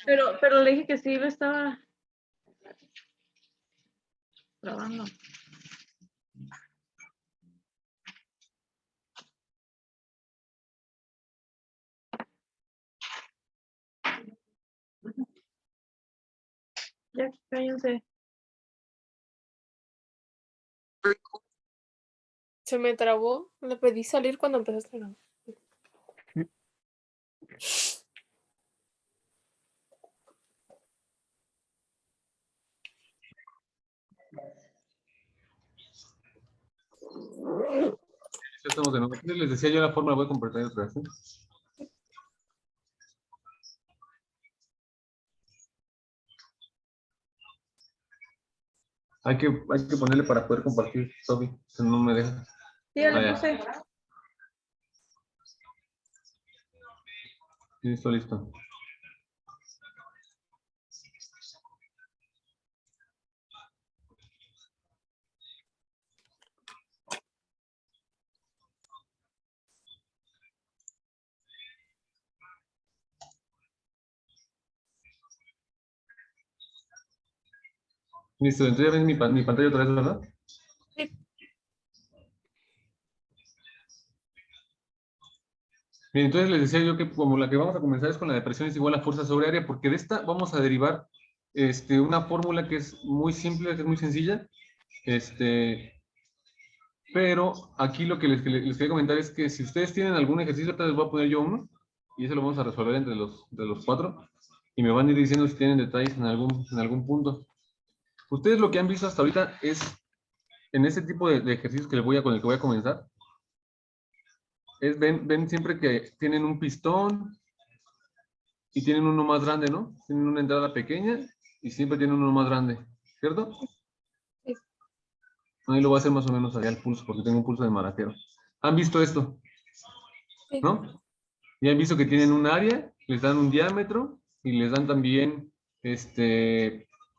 Pero le dije que sí lo estaba grabando. Ya, cállense. Se me trabó. Le pedí salir cuando empezaste a grabar. Ya estamos de nuevo. Les decía yo la fórmula, voy a compartir otra vez. Hay que ponerle para poder compartir, Toby, si no me deja. Sí, ya le ya. puse. Listo, listo. Listo, entonces ya ven mi pantalla otra vez, ¿verdad? Sí. Bien, entonces les decía yo que como la que vamos a comenzar es con la depresión es igual a fuerza sobre área, porque de esta vamos a derivar una fórmula que es muy simple, que es muy sencilla. Pero aquí lo que les quería comentar es que si ustedes tienen algún ejercicio, ahorita les voy a poner yo uno, y eso lo vamos a resolver entre los cuatro, y me van a ir diciendo si tienen detalles en algún punto. Ustedes lo que han visto hasta ahorita es, en este tipo de ejercicios con el que voy a comenzar, ven siempre que tienen un pistón y tienen uno más grande, ¿no? Tienen una entrada pequeña y siempre tienen uno más grande, ¿cierto? Sí. Ahí lo voy a hacer más o menos allá el pulso, porque tengo un pulso de maracero. ¿Han visto esto? Sí. ¿No? Y han visto que tienen un área, les dan un diámetro y les dan también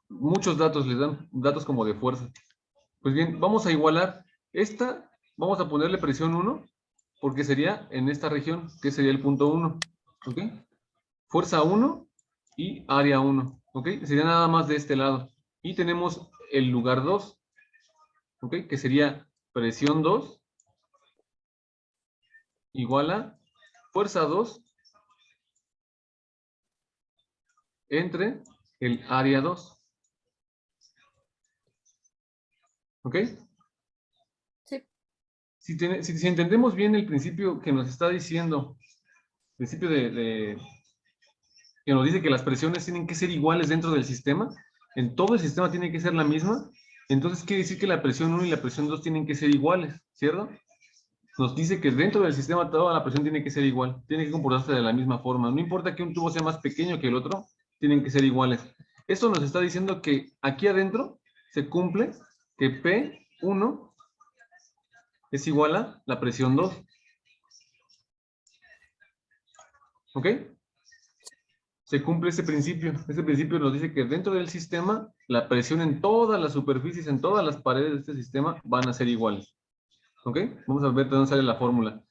muchos datos, les dan datos como de fuerza. Pues bien, vamos a igualar esta, vamos a ponerle presión 1, porque sería en esta región, que sería el punto 1, ¿ok? Fuerza 1 y área 1, ¿ok? Sería nada más de este lado. Y tenemos el lugar 2, ¿ok? Que sería presión 2 igual a fuerza 2 entre el área 2. ¿Ok? Sí. Si entendemos bien el principio que nos está diciendo, el principio que nos dice que las presiones tienen que ser iguales dentro del sistema, en todo el sistema tiene que ser la misma, entonces quiere decir que la presión 1 y la presión 2 tienen que ser iguales, ¿cierto? Nos dice que dentro del sistema toda la presión tiene que ser igual, tiene que comportarse de la misma forma. No importa que un tubo sea más pequeño que el otro, tienen que ser iguales. Esto nos está diciendo que aquí adentro se cumple que P1 es igual a la presión 2. ¿Ok? Se cumple ese principio. Ese principio nos dice que dentro del sistema, la presión en todas las superficies, en todas las paredes de este sistema van a ser iguales. ¿Ok? Vamos a ver de dónde sale la fórmula.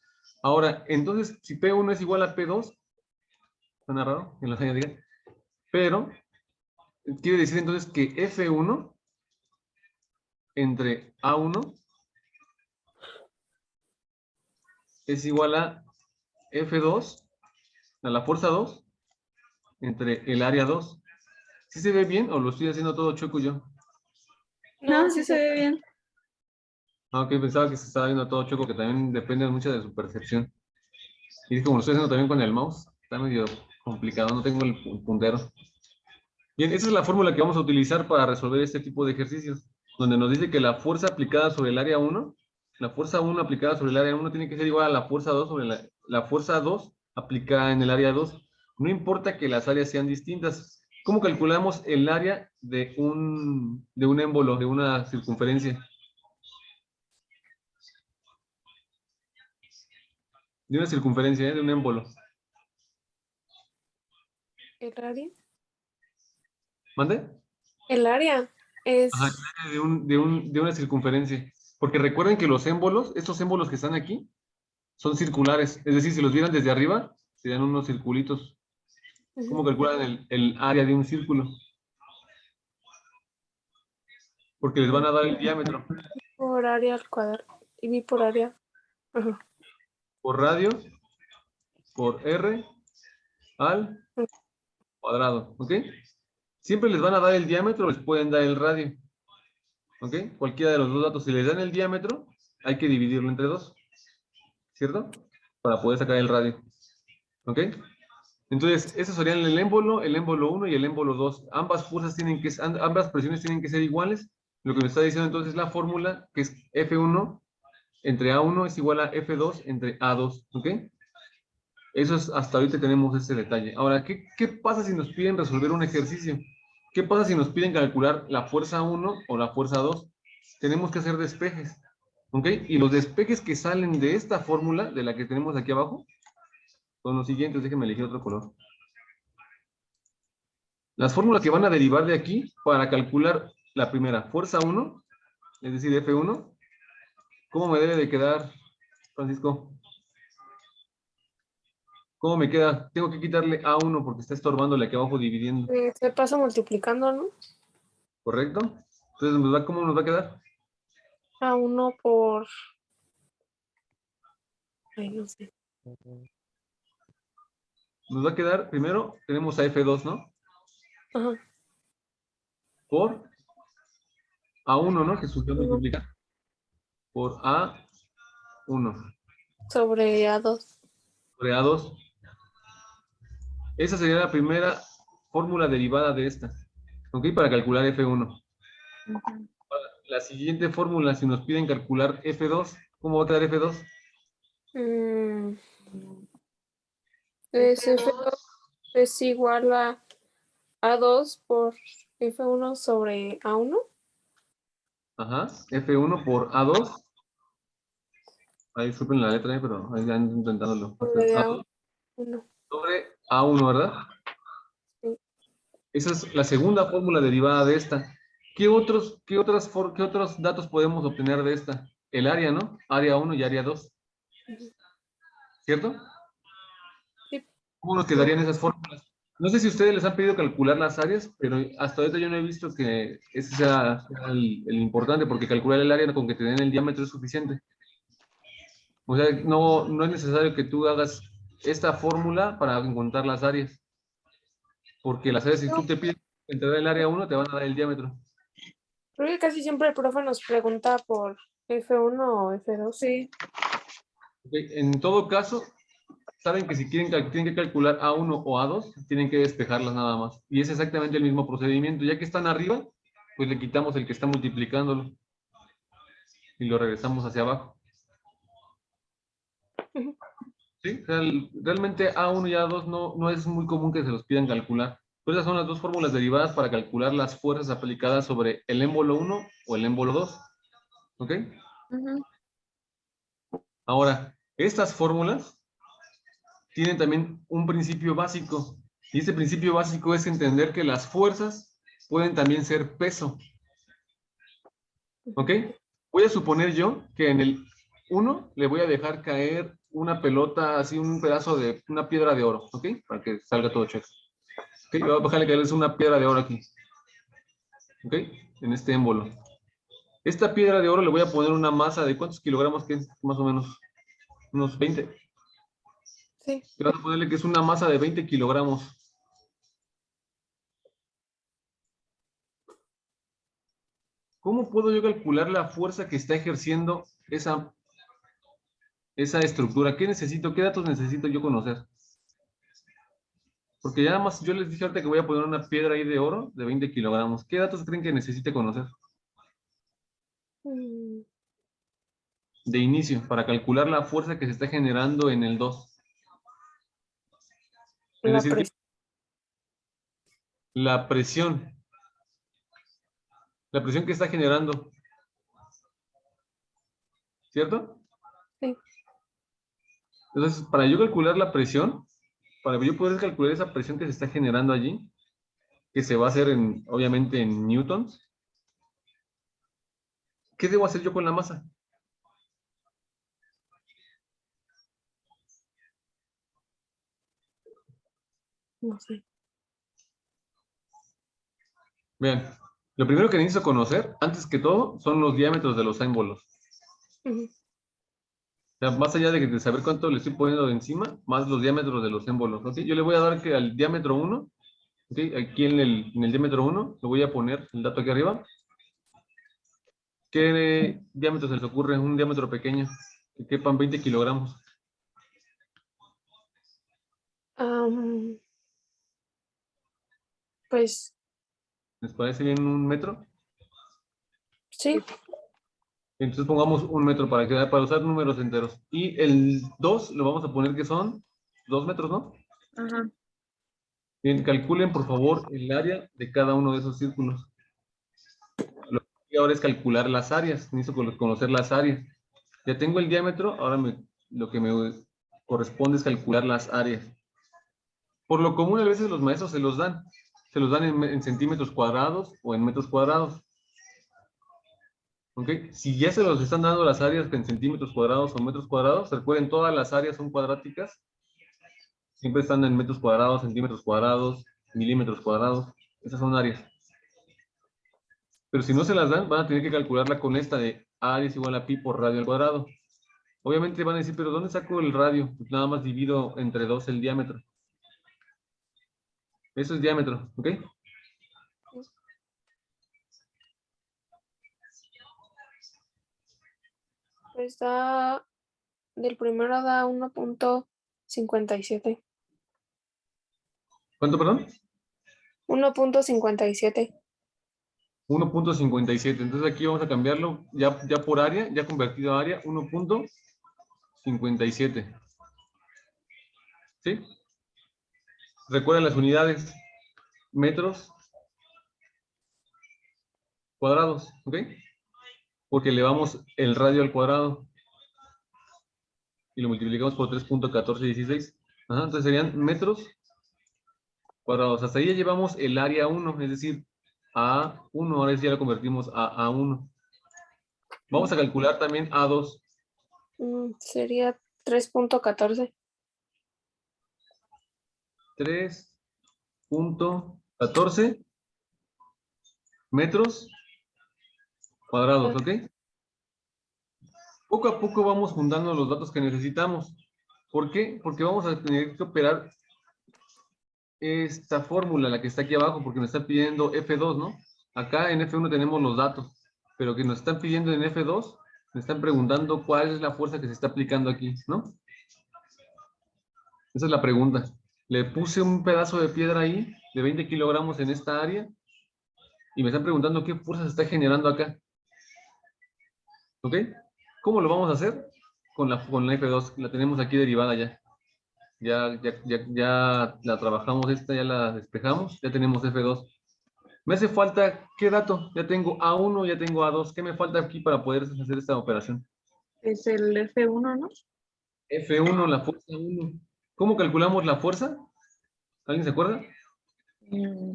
Ahora, entonces, si P1 es igual a P2, suena raro, que lo diga, pero quiere decir entonces que F1 entre A1 es igual a F2, a la fuerza 2, entre el área 2. ¿Sí se ve bien o lo estoy haciendo todo chueco yo? No, sí se ve bien. Aunque pensaba que se estaba viendo todo chueco, que también depende mucho de su percepción. Y como lo estoy haciendo también con el mouse, está medio complicado, no tengo el puntero. Bien, esa es la fórmula que vamos a utilizar para resolver este tipo de ejercicios, donde nos dice que la fuerza aplicada sobre el área 1, la fuerza 1 aplicada sobre el área 1 tiene que ser igual a la fuerza 2 sobre la fuerza 2 aplicada en el área 2. No importa que las áreas sean distintas. ¿Cómo calculamos el área de un émbolo, de una circunferencia? De una circunferencia, de un émbolo. ¿El área? ¿Mande? El área es... Ajá, el área de una circunferencia. Porque recuerden que los émbolos, estos émbolos que están aquí, son circulares. Es decir, si los vieran desde arriba, serían unos circulitos. ¿Cómo Ujú. calculan el área de un círculo? Porque les van a dar el diámetro Por área al cuadrado. Y vi por área. Ajá. por radio, por R al cuadrado, ¿ok? Siempre les van a dar el diámetro, les pueden dar el radio, ¿ok? Cualquiera de los dos datos. Si les dan el diámetro, hay que dividirlo entre dos, ¿cierto? Para poder sacar el radio, ¿ok? Entonces, esos serían el émbolo 1 y el émbolo 2. Ambas presiones tienen que ser iguales. Lo que me está diciendo entonces la fórmula, que es F1 entre A1 es igual a F2 entre A2, ¿ok? Eso es, hasta ahorita tenemos ese detalle. Ahora, ¿qué pasa si nos piden resolver un ejercicio? ¿Qué pasa si nos piden calcular la fuerza 1 o la fuerza 2? Tenemos que hacer despejes, ¿ok? Y los despejes que salen de esta fórmula, de la que tenemos aquí abajo, son los siguientes. Déjenme elegir otro color. Las fórmulas que van a derivar de aquí para calcular la primera, fuerza 1, es decir, F1, ¿cómo me debe de quedar, Francisco? ¿Cómo me queda? Tengo que quitarle A1 porque está estorbándole aquí abajo dividiendo. Se pasa multiplicando, ¿no? ¿Correcto? Entonces, ¿cómo nos va a quedar? A1 por. Ay, no sé. Nos va a quedar, primero, tenemos a F2, ¿no? Ajá. Por A1, ¿no? Que suele Uno multiplicar. Por A1 sobre A2. sobre A2. Esa sería la primera fórmula derivada de esta. ¿Ok? Para calcular F1. La siguiente fórmula, si nos piden calcular F2, ¿cómo va a quedar F2? Mm, es F2 es igual a A2 por F1 sobre A1. Ajá, F1 por A2. Ahí disculpen la letra, pero ahí ya ando intentándolo. Sobre A2 A1. sobre A1, ¿verdad? Sí. Esa es la segunda fórmula derivada de esta. ¿Qué otros datos podemos obtener de esta? El área, ¿no? Área 1 y área 2, ¿cierto? Sí. ¿Cómo nos quedarían esas fórmulas? No sé si ustedes les han pedido calcular las áreas, pero hasta ahorita yo no he visto que ese sea el importante, porque calcular el área con que te den el diámetro es suficiente. O sea, no es necesario que tú hagas esta fórmula para encontrar las áreas, porque las áreas, si tú te pides entrar el área 1, te van a dar el diámetro. Creo que casi siempre el profe nos pregunta por F1 o F2. Sí. Ok, en todo caso, saben que si tienen que calcular A1 o A2, tienen que despejarlas nada más. Y es exactamente el mismo procedimiento. Ya que están arriba, pues le quitamos el que está multiplicándolo y lo regresamos hacia abajo. Ujú. ¿Sí? O sea, realmente A1 y A2 no es muy común que se los pidan calcular. Pues esas son las dos fórmulas derivadas para calcular las fuerzas aplicadas sobre el émbolo 1 o el émbolo 2. ¿Ok? Ujú. Ahora, estas fórmulas tienen también un principio básico. Y ese principio básico es entender que las fuerzas pueden también ser peso. ¿Ok? Voy a suponer yo que en el 1 le voy a dejar caer una pelota, así un pedazo de una piedra de oro, ¿ok? Para que salga todo checo. ¿Ok? Voy a dejarle caer una piedra de oro aquí, ¿ok? En este émbolo. Esta piedra de oro le voy a poner una masa de ¿cuántos kilogramos que es? Más o menos. Unos 20. Sí. Vamos a ponerle que es una masa de 20 kilogramos. ¿Cómo puedo yo calcular la fuerza que está ejerciendo esa estructura? ¿Qué necesito? ¿Qué datos necesito yo conocer? Porque ya nada más yo les dije ahorita que voy a poner una piedra ahí de oro de 20 kilogramos. ¿Qué datos creen que necesite conocer Mm, de inicio para calcular la fuerza que se está generando en el 2? Es La decir, presión. la presión. La presión que está generando, ¿cierto? Sí. Entonces, para yo calcular la presión, para yo poder calcular esa presión que se está generando allí, que se va a hacer obviamente en newtons, ¿qué debo hacer yo con la masa? No sé. Vean, lo primero que necesito conocer, antes que todo, son los diámetros de los émbolos. Ujú. O sea, más allá de saber cuánto le estoy poniendo de encima, más los diámetros de los émbolos. ¿Ok? Yo le voy a dar que al diámetro 1, ¿ok? Aquí en el diámetro 1, le voy a poner el dato aquí arriba. ¿Qué diámetro se les ocurre? Un diámetro pequeño, que quepan 20 kilogramos. Pues ¿Les parece bien un metro? sí. Entonces pongamos un metro para usar números enteros. Y el 2 lo vamos a poner que son 2 metros, ¿no? Ajá. Bien, calculen por favor el área de cada uno de esos círculos. Lo que ahora es calcular las áreas. Necesito conocer las áreas. Ya tengo el diámetro, ahora lo que me corresponde es calcular las áreas. Por lo común a veces los maestros se los dan. Se los dan en centímetros cuadrados o en metros cuadrados. ¿Ok? Si ya se los están dando las áreas en centímetros cuadrados o metros cuadrados, recuerden, todas las áreas son cuadráticas. Siempre están en metros cuadrados, centímetros cuadrados, milímetros cuadrados. Esas son áreas. Pero si no se las dan, van a tener que calcularla con esta de área es igual a pi por radio al cuadrado. Obviamente van a decir, pero ¿dónde saco el radio? Pues nada más divido entre 2 el diámetro. Eso es diámetro, ¿ok? Pues del primero da 1.57. ¿Cuánto, perdón? 1.57. 1.57. Entonces aquí vamos a cambiarlo ya por área, ya convertido a área, 1.57. ¿Sí? Recuerden las unidades, metros cuadrados, ¿ok? Porque elevamos el radio al cuadrado y lo multiplicamos por 3.1416. Ajá, entonces serían metros cuadrados. Hasta ahí ya llevamos el área 1, es decir, A1, ahora sí ya lo convertimos a A1. Vamos a calcular también A2. Sería 3.14. 3.14 metros cuadrados, ¿ok? Poco a poco vamos juntando los datos que necesitamos. ¿Por qué? Porque vamos a tener que operar esta fórmula, la que está aquí abajo, porque nos está pidiendo F2, ¿no? Acá en F1 tenemos los datos, pero que nos están pidiendo en F2, me están preguntando cuál es la fuerza que se está aplicando aquí, ¿no? Esa es la pregunta. Le puse un pedazo de piedra ahí, de 20 kilogramos en esta área, y me están preguntando qué fuerza se está generando acá. ¿Ok? ¿Cómo lo vamos a hacer? Con la F2, la tenemos aquí derivada ya. Ya la trabajamos esta, ya la despejamos, ya tenemos F2. Me hace falta, ¿qué dato? Ya tengo A1, ya tengo A2. ¿Qué me falta aquí para poder hacer esta operación? Es el F1, ¿no? F1, la fuerza 1. ¿Cómo calculamos la fuerza? ¿Alguien se acuerda? Mm,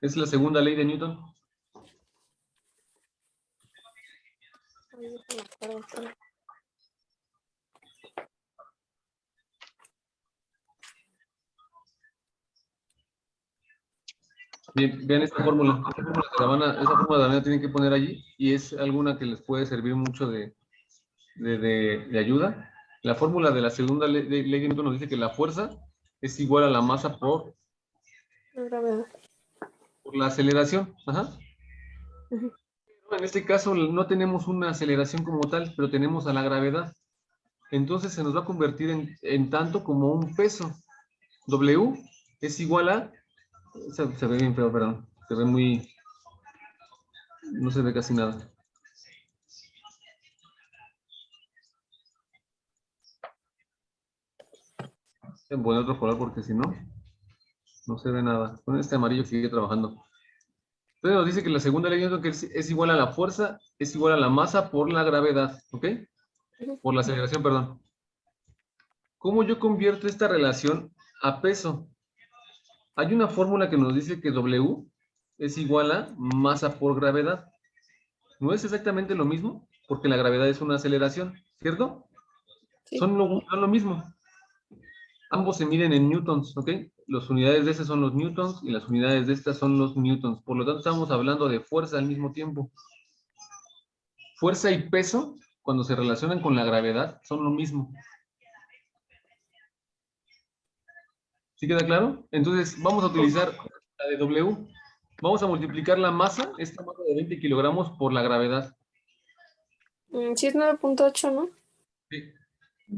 Es la segunda ley de Newton. Bien, vean esta fórmula. Esa fórmula la tienen que poner allí y es alguna que les puede servir mucho de ayuda. La fórmula de la segunda ley de Newton nos dice que la fuerza es igual a la masa por Gravedad. la aceleración. Ajá. Ujú. En este caso no tenemos una aceleración como tal, pero tenemos a la gravedad. Entonces se nos va a convertir en tanto como un peso. W es igual a... Se ve bien feo, perdón. Se ve muy... No se ve casi nada. Voy a poner otro color porque si no, no se ve nada. Con este amarillo que sigue trabajando. Entonces nos dice que la segunda ley de Newton que es igual a la fuerza, es igual a la masa por la gravedad, ¿ok? Por la aceleración, perdón. ¿Cómo yo convierto esta relación a peso? Hay una fórmula que nos dice que W es igual a masa por gravedad. ¿No es exactamente lo mismo? Porque la gravedad es una aceleración, ¿cierto? Sí. Son lo mismo. Ambos se miden en newtons, ¿ok? Las unidades de estas son los newtons y las unidades de estas son los newtons. Por lo tanto, estamos hablando de fuerza al mismo tiempo. Fuerza y peso, cuando se relacionan con la gravedad, son lo mismo. ¿Sí queda claro? Entonces, vamos a utilizar la de W. Vamos a multiplicar la masa, esta masa de 20 kilogramos, por la gravedad. Sí es 9.8, ¿no? Sí.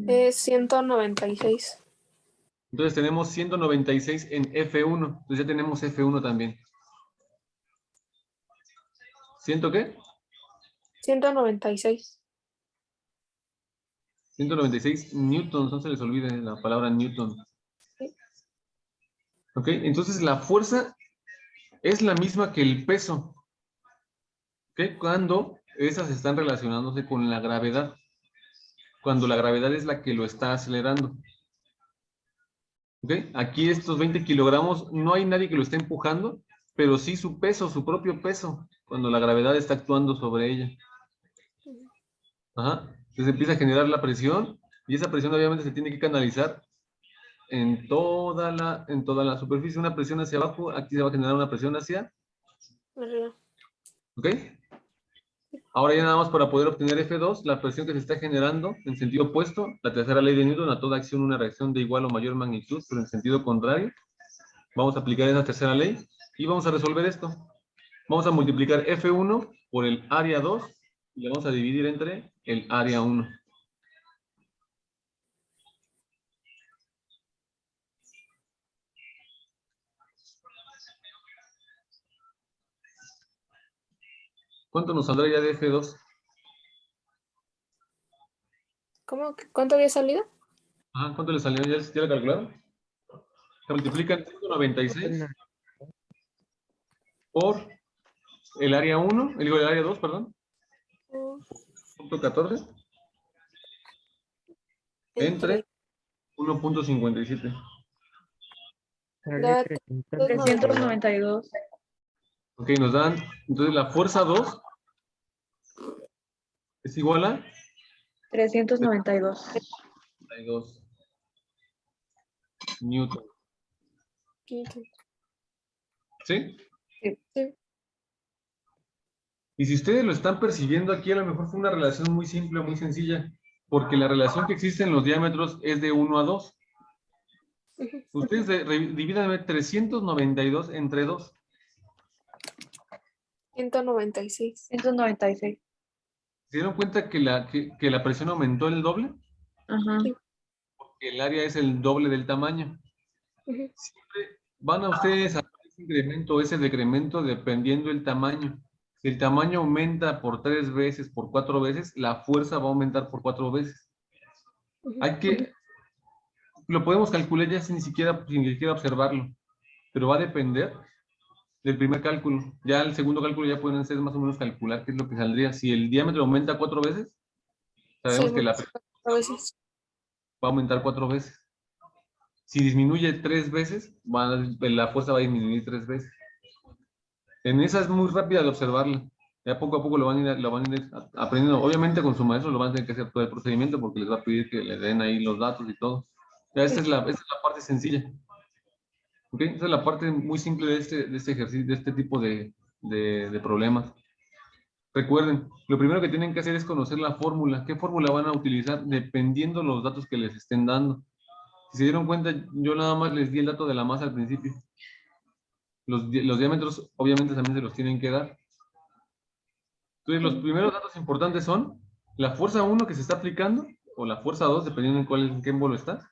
Es 196. Entonces tenemos 196 en F1. Entonces ya tenemos F1 también. ¿Ciento qué? 196. 196 newtons. No se les olvide la palabra newton. Sí. ¿Ok? Entonces la fuerza es la misma que el peso. ¿Ok? Cuando esas están relacionándose con la gravedad. Cuando la gravedad es la que lo está acelerando. ¿Ok? Aquí estos 20 kilogramos, no hay nadie que lo esté empujando, pero sí su peso, su propio peso, cuando la gravedad está actuando sobre ella. Ajá. Entonces empieza a generar la presión y esa presión obviamente se tiene que canalizar en toda la superficie. Una presión hacia abajo, aquí se va a generar una presión hacia, Arriba. ¿ok? Ahora ya nada más para poder obtener F2, la presión que se está generando en sentido opuesto, la tercera ley de Newton, a toda acción una reacción de igual o mayor magnitud, pero en sentido contrario. Vamos a aplicar esa tercera ley y vamos a resolver esto. Vamos a multiplicar F1 por el área 2 y le vamos a dividir entre el área 1. ¿Cuánto nos saldrá ya de F2? ¿Cuánto había salido? Ajá, ¿cuánto le salió? ¿Ya lo calcularon? Se multiplican 196 por el área 1, el área 2, perdón, punto 14, entre 1.57. Da 392. Ok, nos dan, entonces la fuerza 2 es igual a 392. 32 newton. ¿Sí? Sí. Sí. Y si ustedes lo están percibiendo aquí, a lo mejor fue una relación muy simple, muy sencilla, porque la relación que existe en los diámetros es de 1 a 2. Ustedes divídanme 392 entre 2. 196. 196. ¿Se dieron cuenta que la presión aumentó el doble? Ajá. Sí. Que el área es el doble del tamaño. Siempre van a ustedes a ver ese incremento o ese decremento dependiendo del tamaño. Si el tamaño aumenta por 3 veces, por 4 veces, la fuerza va a aumentar por 4 veces. Hay que, lo podemos calcular ya sin siquiera observarlo, pero va a depender del primer cálculo. Ya el segundo cálculo ya pueden ser más o menos calcular qué es lo que saldría. Si el diámetro aumenta 4 veces, sabemos que la presión A veces. va a aumentar 4 veces. Si disminuye 3 veces, la fuerza va a disminuir 3 veces. En esa es muy rápida de observarla. Ya poco a poco lo van a ir aprendiendo. Obviamente con su maestro lo van a tener que hacer todo el procedimiento porque les va a pedir que le den ahí los datos y todo. Ya esta es la parte sencilla. ¿Ok? Esa es la parte muy simple de este ejercicio, de este tipo de problemas. Recuerden, lo primero que tienen que hacer es conocer la fórmula. ¿Qué fórmula van a utilizar? Dependiendo los datos que les estén dando. Si se dieron cuenta, yo nada más les di el dato de la masa al principio. Los diámetros obviamente también se los tienen que dar. Entonces, los primeros datos importantes son la fuerza 1 que se está aplicando, o la fuerza 2, dependiendo en qué émbolo está.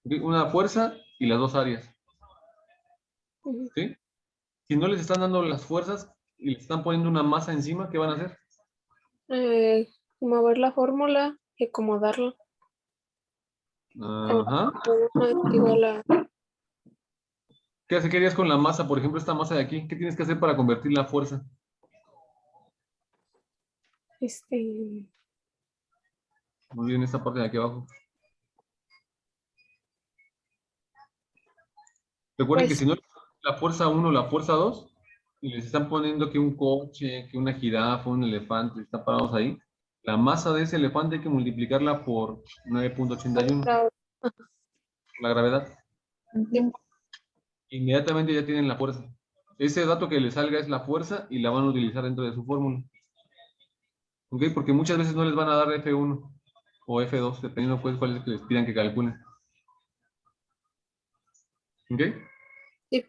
Una fuerza y las dos áreas. ¿Sí? Si no les están dando las fuerzas y les están poniendo una masa encima, ¿qué van a hacer? Mover la fórmula y acomodarla. Ajá. Igual a ¿Qué harías con la masa? Por ejemplo, esta masa de aquí. ¿Qué tienes que hacer para convertirla a fuerza? Muy bien, esta parte de aquí abajo. Recuerden que pues, si no, la fuerza 1, la fuerza 2, y les están poniendo que un coche, que una jirafa, un elefante, están parados ahí, la masa de ese elefante hay que multiplicarla por 9.81. la gravedad. Ujú. Inmediatamente ya tienen la fuerza. Ese dato que les salga es la fuerza y la van a utilizar dentro de su fórmula. ¿Ok? Porque muchas veces no les van a dar F1 o F2, dependiendo pues cuál es el que les pidan que calculen. ¿Ok? Sí.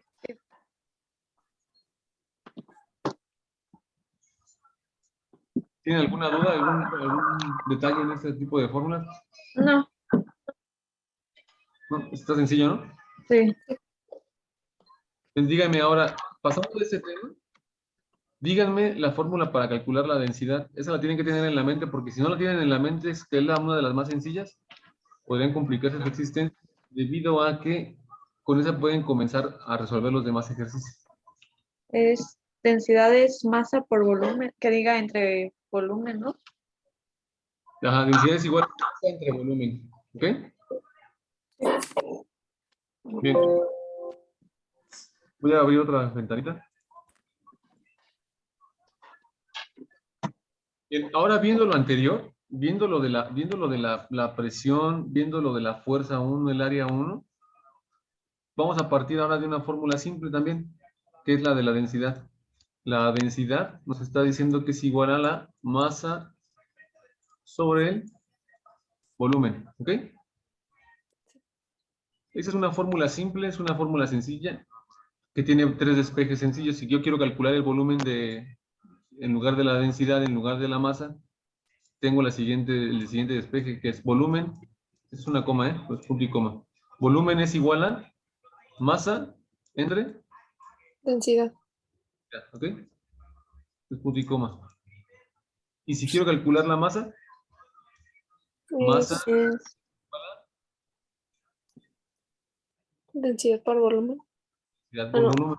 ¿Tienen alguna duda, algún detalle en este tipo de fórmulas? No, No, está sencillo, ¿no? sí. Pues díganme ahora, pasando de este tema, díganme la fórmula para calcular la densidad. Esa la tienen que tener en la mente, porque si no la tienen en la mente, es que es una de las más sencillas, podrían complicarse su existencia, debido a que con esa pueden comenzar a resolver los demás ejercicios. Es densidad es masa por volumen, que diga entre volumen, ¿no? La densidad es igual a masa entre volumen. ¿Ok? Bien. Voy a abrir otra ventanita. Bien, ahora viendo lo anterior, viendo lo de la presión, viendo lo de la fuerza 1, el área 1, vamos a partir ahora de una fórmula simple también, que es la de la densidad. La densidad nos está diciendo que es igual a la masa sobre el volumen. ¿Ok? Esa es una fórmula simple, es una fórmula sencilla, que tiene tres despejes sencillos. Si yo quiero calcular el volumen en lugar de la densidad, en lugar de la masa, tengo el siguiente despeje, que es volumen, es una coma, pues punto y coma. Volumen es igual a masa entre, Densidad. ¿ok? Es punto y coma. Y si quiero calcular la masa, masa Es densidad por volumen. densidad Ah, por no. volumen.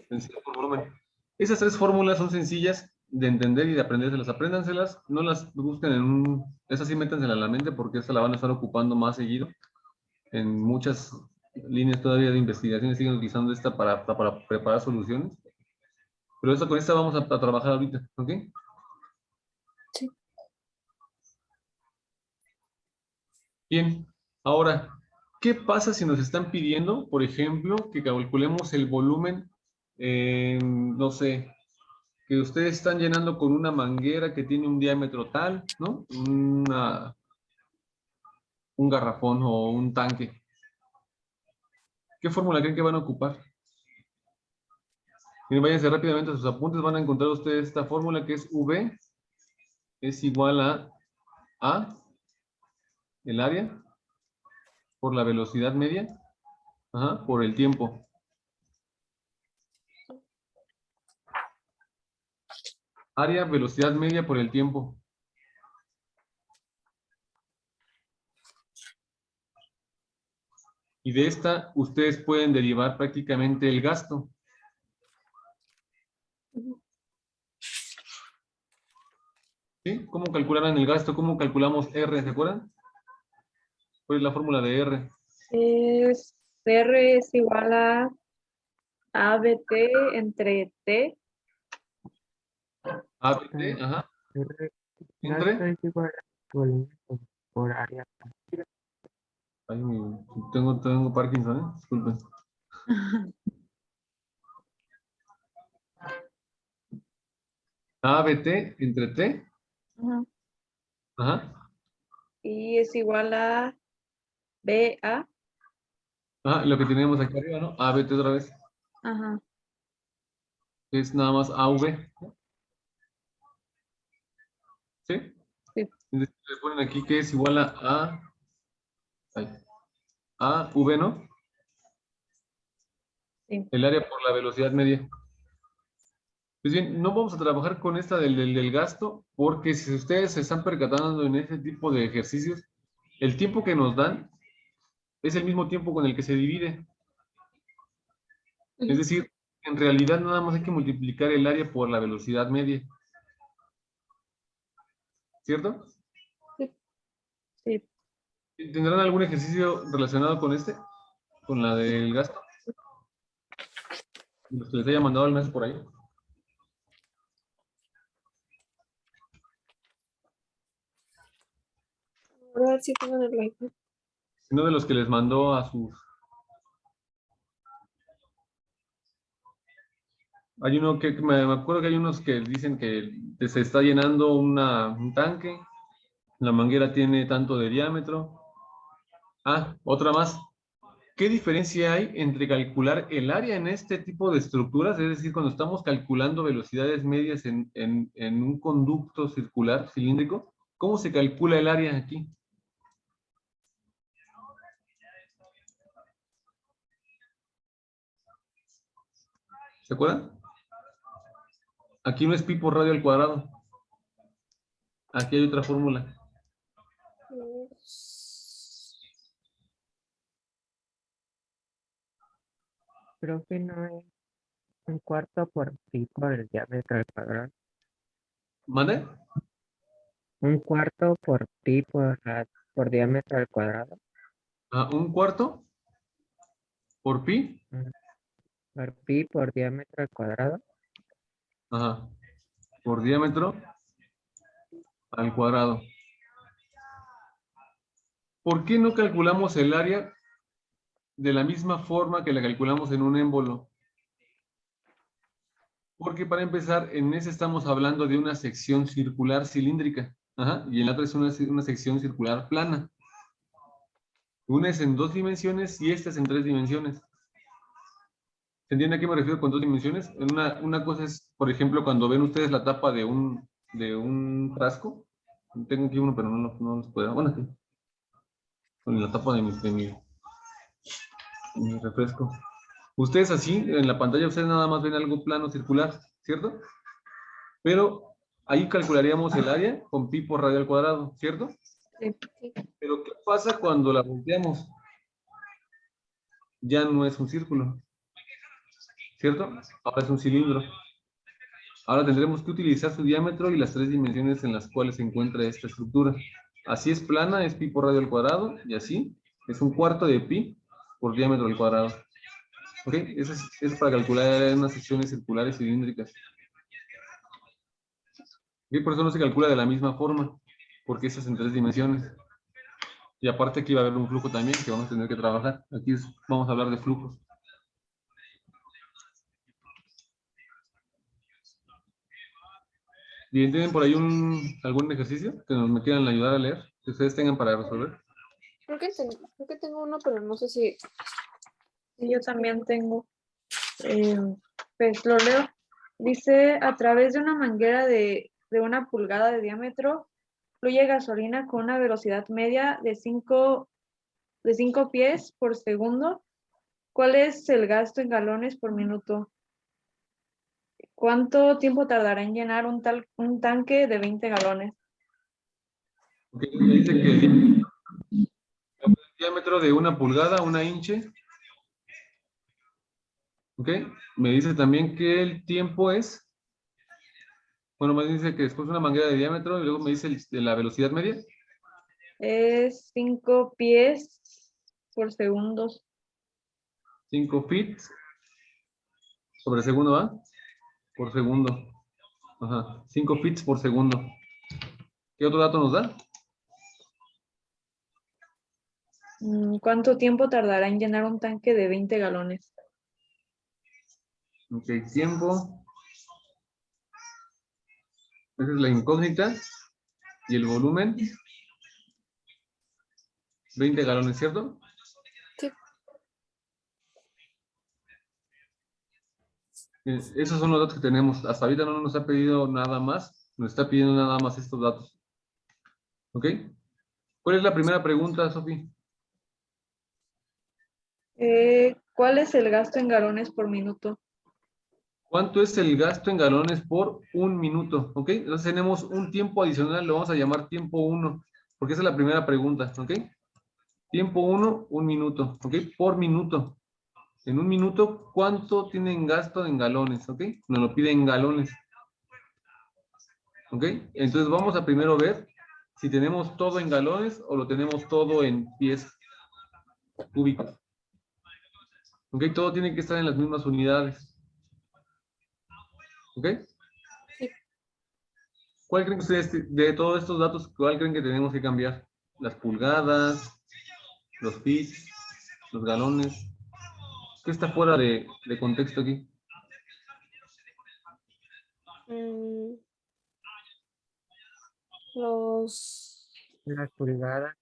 Densidad por volumen. Esas tres fórmulas son sencillas de entender y de aprendérselas. Apréndanselas, no las busquen esas sí métanselas en la mente porque esa la van a estar ocupando más seguido. En muchas líneas todavía de investigación siguen utilizando esta para preparar soluciones. Pero con esta vamos a trabajar ahorita, ¿ok? Sí. Bien, ahora, ¿qué pasa si nos están pidiendo, por ejemplo, que calculemos el volumen, no sé, que ustedes están llenando con una manguera que tiene un diámetro tal, ¿no? Un garrafón o un tanque. ¿Qué fórmula creen que van a ocupar? Miren, váyanse rápidamente a sus apuntes, van a encontrar ustedes esta fórmula que es V es igual a el área por la velocidad media, por el tiempo. Área, velocidad media por el tiempo. Y de esta ustedes pueden derivar prácticamente el gasto. ¿Sí? ¿Cómo calcularán el gasto? ¿Cómo calculamos R? ¿Se acuerdan? ¿Cuál es la fórmula de R? R es igual a ABT entre T. ABT, ajá. Gasto Entre. es igual a volumen por área. Ay, tengo Parkinson, ¿eh? Disculpen. ABT entre T, Ajá. ajá. Y es igual a BA. Ajá, lo que tenemos aquí arriba, ¿no? ABT otra vez. Ajá. Es nada más AV, ¿sí? Sí. Entonces, le ponen aquí que es igual ay, AV, ¿no? Sí. El área por la velocidad media. Pues bien, no vamos a trabajar con esta del gasto, porque si ustedes se están percatando en ese tipo de ejercicios, el tiempo que nos dan es el mismo tiempo con el que se divide. Es decir, en realidad nada más hay que multiplicar el área por la velocidad media. ¿Cierto? Sí. ¿Tendrán algún ejercicio relacionado con este? ¿Con la del gasto? Los que les haya mandado el mes por ahí. A ver si tengo en el iPad. sino de los que les mandó a sus... Hay uno que me acuerdo que hay unos que dicen que se está llenando un tanque, la manguera tiene tanto de diámetro. Ah, otra más. ¿Qué diferencia hay entre calcular el área en este tipo de estructuras? Es decir, cuando estamos calculando velocidades medias en un conducto circular cilíndrico, ¿cómo se calcula el área aquí? ¿Se acuerdan? Aquí no es pi por radio al cuadrado. Aquí hay otra fórmula. Creo que no es un cuarto por pi por el diámetro al cuadrado. ¿Mande? Un cuarto por pi por diámetro al cuadrado. Ah, un cuarto por pi. Ujú. Por pi por diámetro al cuadrado. Ajá. Por diámetro al cuadrado. ¿Por qué no calculamos el área de la misma forma que la calculamos en un émbolo? Porque para empezar, en ese estamos hablando de una sección circular cilíndrica. Ajá, y en la otra es una sección circular plana. Una es en 2 dimensiones y esta es en 3 dimensiones. ¿Se entiende a qué me refiero con 2 dimensiones? Una cosa es, por ejemplo, cuando ven ustedes la tapa de un frasco. Tengo aquí uno, pero no los puedo. Bueno, sí. Con la tapa de mi refresco. Ustedes así, en la pantalla, ustedes nada más ven algo plano circular, ¿cierto? Pero ahí calcularíamos el área con pi por radio al cuadrado, ¿cierto? Sí. Pero ¿qué pasa cuando la volteamos? Ya no es un círculo, ¿cierto? Ahora es un cilindro. Ahora tendremos que utilizar su diámetro y las 3 dimensiones en las cuales se encuentra esta estructura. Así es plana, es pi por radio al cuadrado, y así es un cuarto de pi por diámetro al cuadrado. ¿Ok? Eso es para calcular unas secciones circulares cilíndricas. ¿Ok? Por eso no se calcula de la misma forma, porque esa es en 3 dimensiones. Y aparte aquí va a haber un flujo también que vamos a tener que trabajar. Aquí vamos a hablar de flujos. Bien, ¿tienen por ahí algún ejercicio que me quieran ayudar a leer? Que ustedes tengan para resolver. Creo que tengo uno, pero no sé si... Sí, yo también tengo. Pues lo leo. Dice, a través de una manguera de 1 pulgada de diámetro, fluye gasolina con una velocidad media de 5 pies por segundo. ¿Cuál es el gasto en galones por minuto? ¿Cuánto tiempo tardará en llenar un tanque de 20 galones? Okay, me dice que el diámetro de 1 pulgada, 1 inche. Ok, me dice también que el tiempo es, bueno, me dice que después una manguera de diámetro y luego me dice la velocidad media. Es 5 pies por segundo. 5 feet sobre segundo, ¿va? Por segundo. Ajá, 5 feet por segundo. ¿Qué otro dato nos da? ¿Cuánto tiempo tardará en llenar un tanque de 20 galones? Ok, tiempo. Esa es la incógnita. Y el volumen. 20 galones, ¿cierto? Sí. Esos son los datos que tenemos. Hasta ahorita no nos ha pedido nada más. Nos está pidiendo nada más estos datos. ¿Ok? ¿Cuál es la primera pregunta, Sofía? ¿Cuál es el gasto en galones por minuto? ¿Cuánto es el gasto en galones por un minuto? ¿Ok? Entonces tenemos un tiempo adicional, lo vamos a llamar tiempo 1, porque esa es la primera pregunta. ¿Ok? Tiempo 1, un minuto. ¿Ok? Por minuto. En un minuto, ¿cuánto tienen gasto en galones? ¿Ok? Nos lo piden en galones. ¿Ok? Entonces vamos a primero ver si tenemos todo en galones o lo tenemos todo en pies cúbicos. ¿Ok? Todo tiene que estar en las mismas unidades. ¿Ok? Sí. ¿Cuál creen que ustedes, de todos estos datos, cuál creen que tenemos que cambiar? ¿Las pulgadas? los feet, los galones. ¿Qué está fuera de contexto aquí? Los Las pulgadas.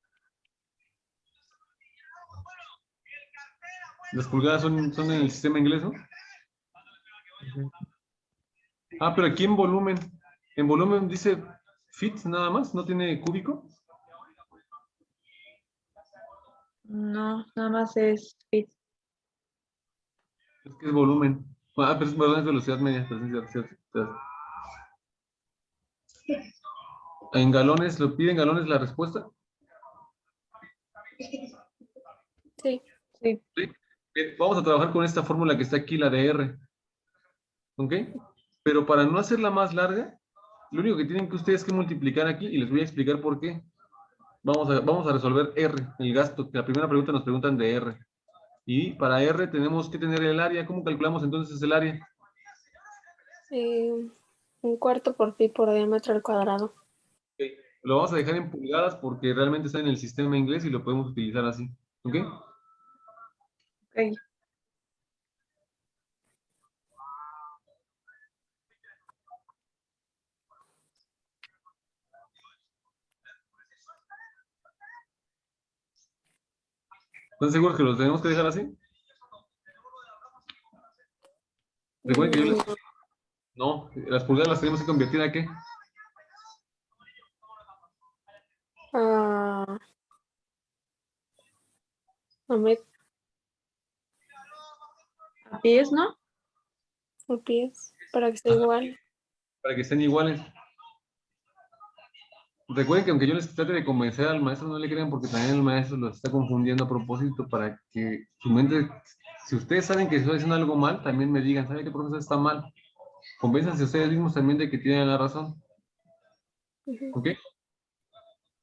Las pulgadas son en el sistema inglés, ¿no? Ujú. Ah, pero aquí en volumen dice feet nada más, no tiene cúbico. No, nada más es feet. Es que es volumen. Ah, pero perdón, es velocidad media. Pero sí, cierto. En galones, ¿lo piden galones la respuesta? sí. Sí. Sí. Bien, vamos a trabajar con esta fórmula que está aquí, la de R. ¿Ok? Pero para no hacerla más larga, lo único que tienen que ustedes que multiplicar aquí, y les voy a explicar por qué. Vamos a resolver R, el gasto, que la primera pregunta nos preguntan de R. Y para R tenemos que tener el área. ¿Cómo calculamos entonces el área? Un cuarto por pi por diámetro al cuadrado. Ok. Lo vamos a dejar en pulgadas porque realmente está en el sistema inglés y lo podemos utilizar así. ¿Ok? Ok. ¿Están seguros que los tenemos que dejar así? Recuerden que yo les... Mm, No, las pulgadas las tenemos que convertir a ¿qué? a, a A pies, ¿no? pies para que sea igual. Para que estén iguales. Recuerden que aunque yo les trate de convencer al maestro, no le crean porque también el maestro los está confundiendo a propósito para que su mente, si ustedes saben que estoy haciendo algo mal, también me digan, ¿sabe qué profesor está mal? Convénzanse ustedes mismos también de que tienen la razón. Ujú. ¿Ok?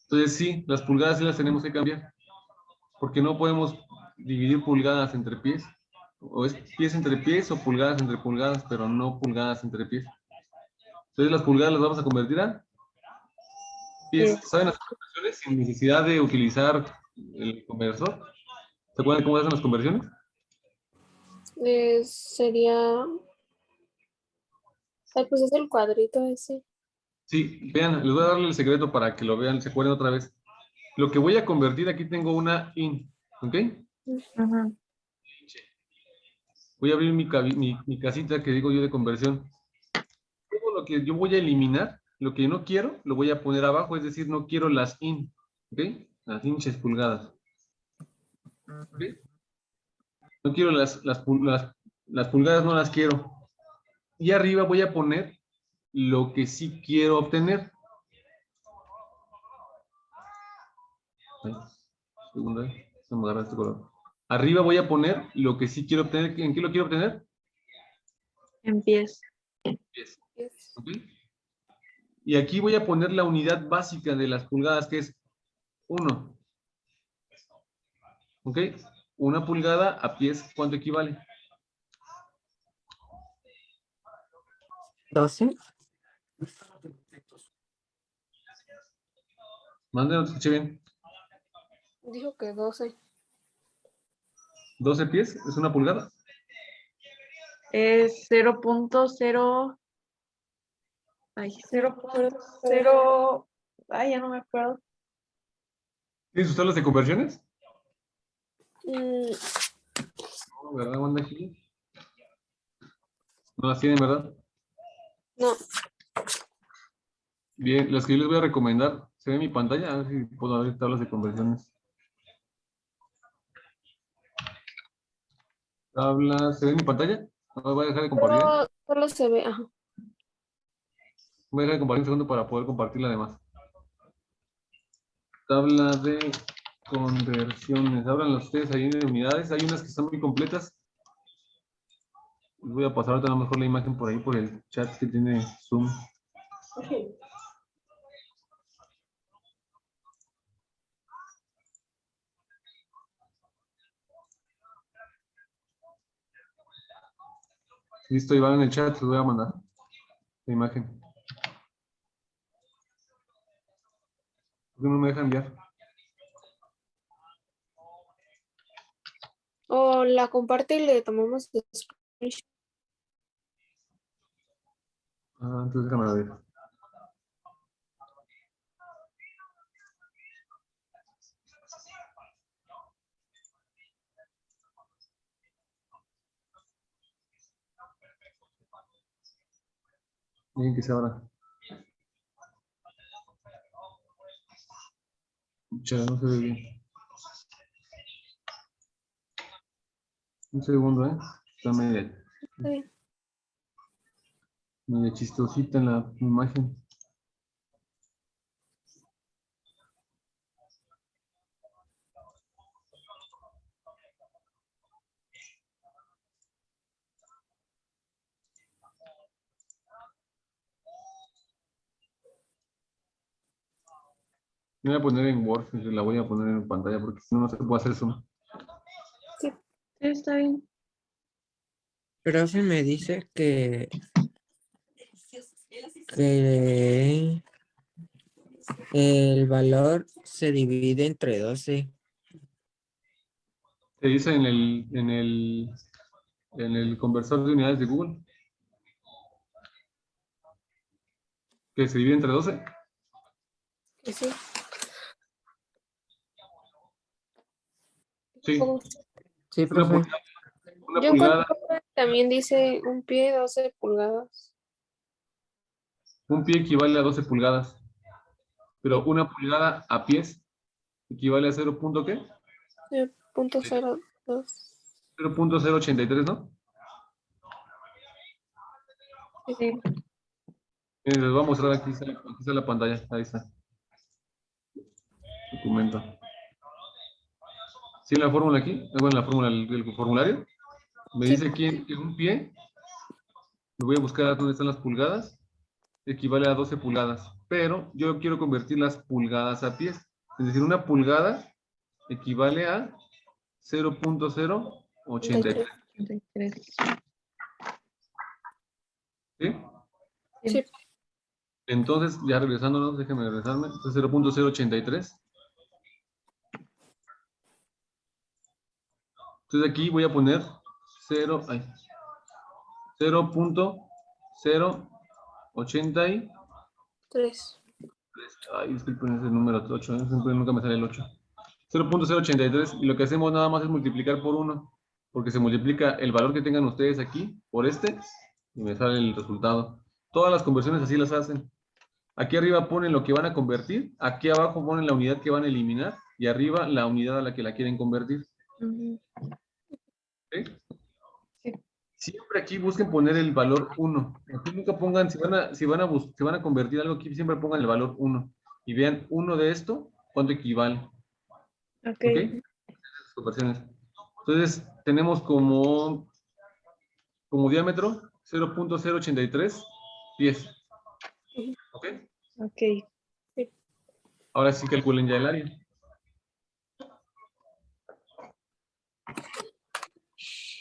Entonces sí, las pulgadas sí las tenemos que cambiar. Porque no podemos dividir pulgadas entre pies. O es pies entre pies o pulgadas entre pulgadas, pero no pulgadas entre pies. Entonces las pulgadas las vamos a convertir a pies. Pies. ¿Saben las conversiones sin necesidad de utilizar el conversor? ¿Se acuerdan cómo hacen las conversiones? Sería, pues es el cuadrito ese. Sí, vean, les voy a darle el secreto para que lo vean, se acuerden otra vez. Lo que voy a convertir, aquí tengo una in, ¿ok? Ujú. Voy a abrir mi casita que digo yo de conversión. Todo lo que yo voy a eliminar, lo que no quiero, lo voy a poner abajo, es decir, no quiero las in, ¿ok? Las inches pulgadas, ¿ok? No quiero las pulgadas, no las quiero. Y arriba voy a poner lo que sí quiero obtener. Ay, segunda, vamos a agarrar este color. Arriba voy a poner lo que sí quiero obtener. ¿En qué lo quiero obtener? En pies. Pies, Es- ¿ok? Y aquí voy a poner la unidad básica de las pulgadas, que es 1. ¿Ok? Una pulgada a pies, ¿cuánto equivale? 12. Mande, no te escuché bien. Dijo que 12. 12 pies es una pulgada. Es 0.0. Ay, 0.0. Ay, ya no me acuerdo. ¿Tienes sus tablas de conversiones? Mm, No, ¿verdad, Wanda Gil? No las tienen, ¿verdad? no, Bien, las que yo les voy a recomendar, se ve en mi pantalla, a ver si puedo abrir tablas de conversiones. Tablas, ¿se ve en mi pantalla? No, voy a dejar de compartir. solo se ve. Ajá. Voy a dejar de compartir un segundo para poder compartirla además. Tabla de conversiones. Abran ustedes ahí de unidades. Hay unas que están muy completas. Les voy a pasar ahorita a lo mejor la imagen por ahí, por el chat que tiene Zoom. Listo, Iván, en el chat les voy a mandar la imagen. ¿Por qué no me deja enviar? O la comparte y le tomamos screenshot. Ah, entonces déjame ver. Bien que se abra. Pucha, no se ve bien. Un segundo, ¿eh? Está Está bien. media chistosita en la imagen. Me voy a poner en Word, la voy a poner en pantalla porque si no, no se puede hacer eso. Sí, está bien. Profe me dice que el valor se divide entre 12. Se dice en el conversor de unidades de Google que se divide entre 12. Que sí. Sí, Sí, una profe. pulgada, una Yo pulgada, encuentro que también dice un pie 12 pulgadas. un pie equivale a 12 pulgadas, pero Sí, una pulgada a pies equivale a 0. ¿Qué? 0.02. 0.083, ¿no? Sí, Miren, les voy a mostrar aquí está la pantalla, ahí está. Documento. ¿Sí la fórmula aquí? Bueno, la fórmula del formulario. Me Sí, dice aquí que un pie, me voy a buscar dónde están las pulgadas, equivale a 12 pulgadas, pero yo quiero convertir las pulgadas a pies. Es decir, una pulgada equivale a 0.083. 83. ¿Sí? sí. Entonces, ya regresándonos, déjenme regresarme. Entonces, 0.083. Entonces, aquí voy a poner 0.083. 3. Ay, disculpen ese número 8, siempre nunca me sale el 8. 0.083 y lo que hacemos nada más es multiplicar por 1, porque se multiplica el valor que tengan ustedes aquí por este y me sale el resultado. Todas las conversiones así las hacen. Aquí arriba ponen lo que van a convertir, aquí abajo ponen la unidad que van a eliminar y arriba la unidad a la que la quieren convertir. Ujú. ¿Sí? Sí. Siempre aquí busquen poner el valor 1. Aquí nunca pongan, si van a convertir algo aquí, siempre pongan el valor 1 y vean 1 de esto, cuánto equivale. Ok. ¿Ok? Esas conversiones. Entonces, tenemos como diámetro 0.083 pies. ¿Ok? Ok. Ahora sí calculen ya el área.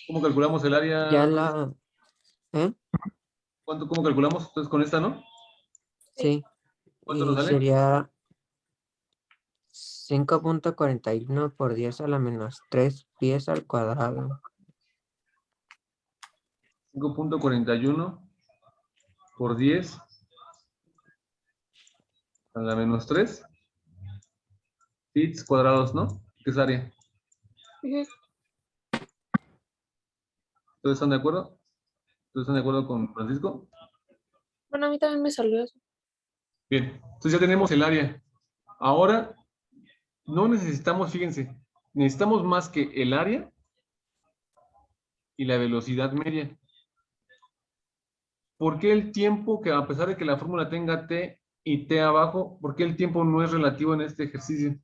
¿Cómo calculamos el área? Ya la... ¿Eh? ¿Cómo calculamos? Entonces con esta, ¿no? Sí. ¿Cuánto nos Y sale? sería 5.41 por 10 a la menos 3 pies al cuadrado. 5.41 por 10 a la menos 3 feet cuadrados, ¿no? ¿Qué es área? Ujú. ¿Todos están de acuerdo? ¿Todos están de acuerdo con Francisco? Bueno, a mí también me salió eso. Bien, entonces ya tenemos el área. Ahora no necesitamos, fíjense, necesitamos más que el área y la velocidad media. ¿Por qué el tiempo, que a pesar de que la fórmula tenga t y t abajo, por qué el tiempo no es relativo en este ejercicio?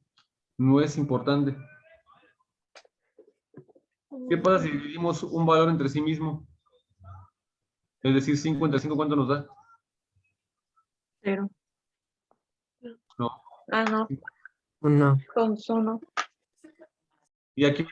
No es importante. ¿Qué pasa si dividimos un valor entre sí mismo? Es decir, 5 entre 5, ¿cuánto nos da? 0. No. Ah, no. 1. Con uno. Y aquí